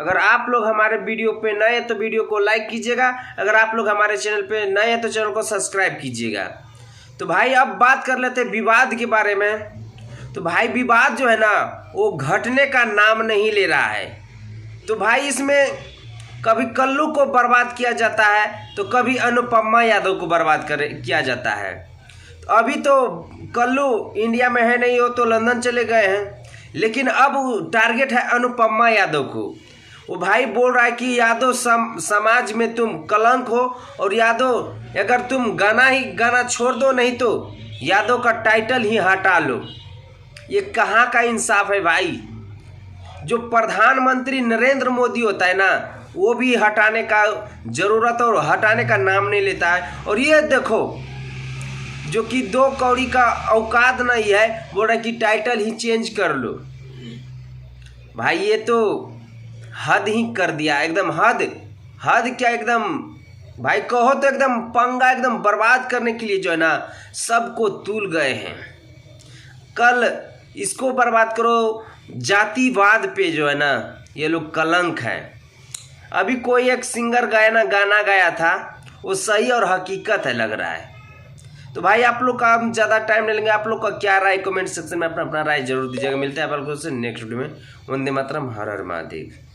अगर आप लोग हमारे वीडियो पे नए हैं तो वीडियो को लाइक कीजिएगा, अगर आप लोग हमारे चैनल पे नए हैं तो चैनल को सब्सक्राइब कीजिएगा। तो भाई अब बात कर लेते हैं विवाद के बारे में। तो भाई विवाद जो है ना वो घटने का नाम नहीं ले रहा है। तो भाई इसमें कभी कल्लू को बर्बाद किया जाता है तो कभी अनुपमा यादव को बर्बाद किया जाता है। तो अभी तो कल्लू इंडिया में है नहीं, वो तो लंदन चले गए हैं, लेकिन अब टारगेट है अनुपमा यादव को। वो भाई बोल रहा है कि यादव समाज में तुम कलंक हो, और यादव अगर तुम गाना छोड़ दो, नहीं तो यादव का टाइटल ही हटा लो। ये कहाँ का इंसाफ है भाई? जो प्रधानमंत्री नरेंद्र मोदी होता है ना, वो भी हटाने का ज़रूरत और हटाने का नाम नहीं लेता है। और ये देखो जो कि 2 कौड़ी का औकात नहीं है, बोल रहा है कि टाइटल ही चेंज कर लो। भाई ये तो हद ही कर दिया, एकदम हद क्या, एकदम भाई कहो तो एकदम पंगा, एकदम बर्बाद करने के लिए जो है ना सबको तूल गए हैं। कल इसको बर्बाद करो, जातिवाद पे जो है ना ये लोग कलंक है। अभी कोई एक सिंगर गाना गाया था, वो सही और हकीकत है लग रहा है। तो भाई आप लोग का हम ज़्यादा टाइम नहीं लेंगे, आप लोग का क्या राय कमेंट सेक्शन में अपना राय जरूर दीजिएगा। मिलते हैं आप लोगों से नेक्स्ट वीडियो में। वंदे मातरम, हर हर महादेव।